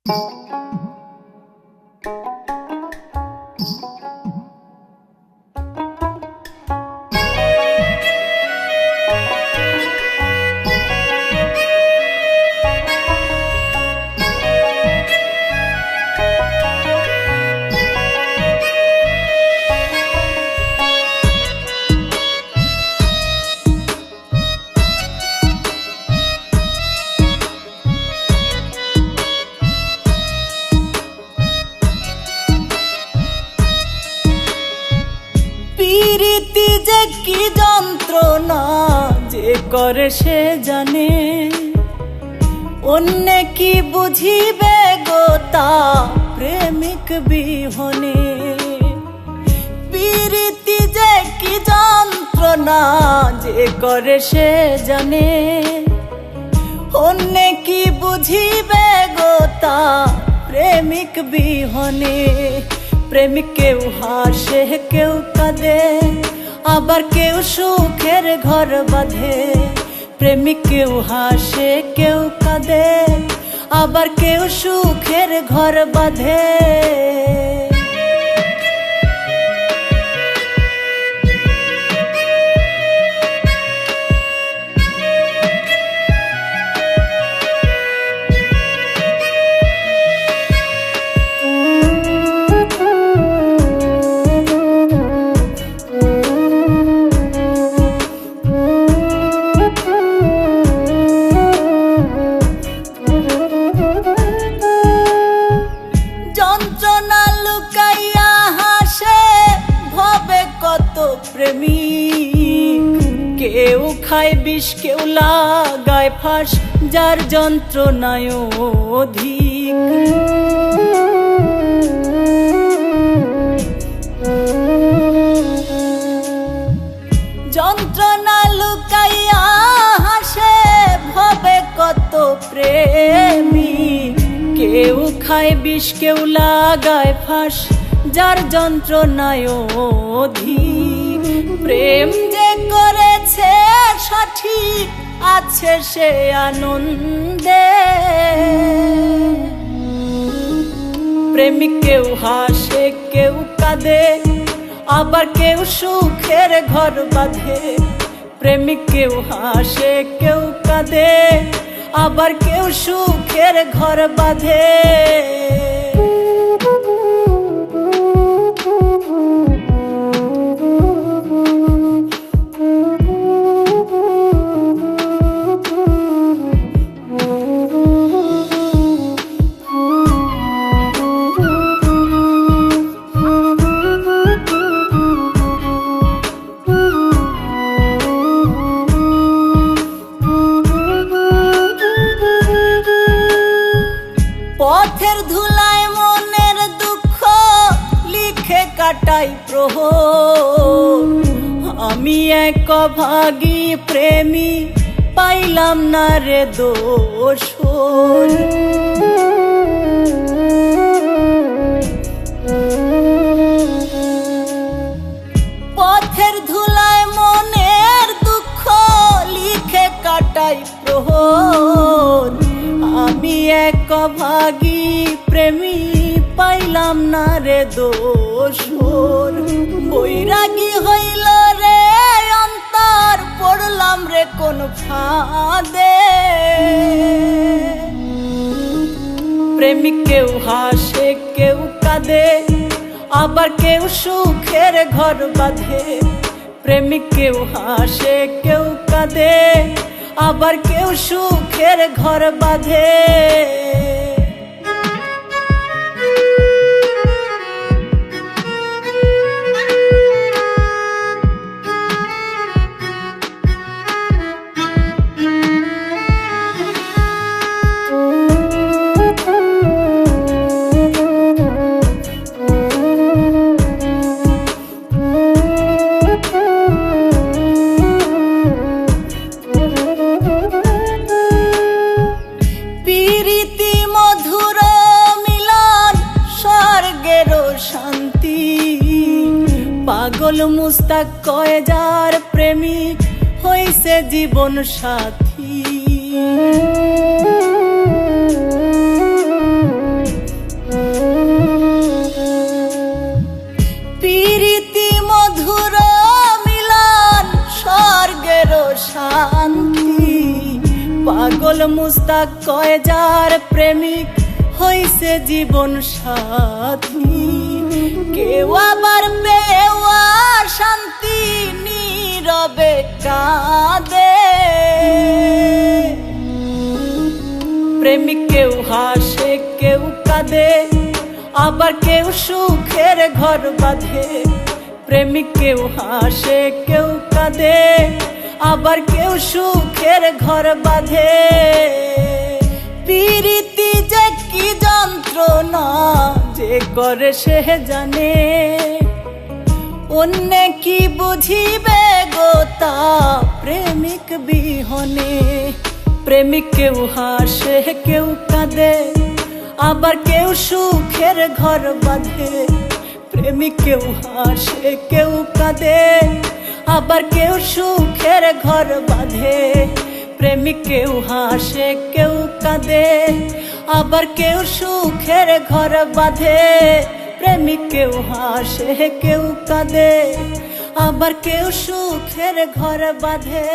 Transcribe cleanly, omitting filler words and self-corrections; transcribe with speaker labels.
Speaker 1: প্রীতি যে কি যন্ত্রণা যে করে সে জানে, অন্য কি বুঝিবে গো তা প্রেমিক বিহনে। প্রীতি যে কি যন্ত্রণা যে করে সে জানে, অন্য কি বুঝিবে গো তা প্রেমিক বিহনে। প্রেমিক কেউ হাসে কেউ কাঁদে, আবার কেউ সুখের ঘর বাঁধে। প্রেমিক কেউ হাসে কেউ কাঁদে, আবার কেউ সুখের ঘর বাঁধে। কেউ খায় বিষ কেউ লাগায় ফাঁস, যার যন্ত্রণায় অধিক। যন্ত্রণা লুকাইয়া হাসে ভবে কত প্রেমিক। কেউ খায় বিষ কেউ লাগায় ফাঁস, যার যন্ত্রণায় অধিক। প্রেম যে করেছে সঠিক আছে সে আনন্দে। প্রেমিক কেউ হাসে কেউ কাঁদে, আবার কেউ সুখের ঘর বাঁধে। প্রেমিক কেউ হাসে কেউ কাঁদে, আবার কেউ সুখের ঘর বাঁধে। পথের ধুলায় মনের দুঃখ লিখে কাটাই প্রহর। আমি এক অভাগী প্রেমী পাইলাম না রে দোষর। পথের ধুলায় মনের দুঃখ লিখে কাটাই প্রহর। আমি এক অভাগী প্রেমী পাইলাম না রে দোষর। বৈরাগী হইল রে অন্তর, পড়লাম রে কোন ফাঁদে। প্রেমিক কেউ হাসে কেউ কাঁদে, আবার কেউ সুখের ঘর বাঁধে। প্রেমিক কেউ হাসে কেউ কাঁদে, আবার কেউ সুখের ঘর বাঁধে। পাগল মুস্তাক কয় যার প্রেমিক হইছে জীবন সাথী। মুস্তাক কয় যার প্রেমিক হইছে জীবন সাথী, কেউ আবার পেওয়া শান্তি নীরবে কাঁদে। প্রেমিক কেউ হাসে কেউ কাঁদে, আবার কেউ সুখের ঘর বাঁধে। প্রেমিক কেউ হাসে কেউ কাঁদে, আবার কেউ সুখের ঘর বাঁধে। প্রীতি যে কি যন্ত্রণা যে করে সে জানে, অন্য কি বুঝিবে গো তা প্রেমিক বিহনে। প্রেমিক কেউ হাসে কেউ কাঁদে, আবার কেউ সুখের ঘর বাঁধে। প্রেমিক কেউ হাসে কেউ কাঁদে, আবার কেউ সুখের ঘর বাঁধে। প্রেমিক কেউ হাসে কেউ কাঁদে, আবার কেউ সুখের ঘর বাঁধে। প্রেমিক কেউ হাসে কেউ কাঁদে, আবার কেউ সুখের ঘর বাঁধে।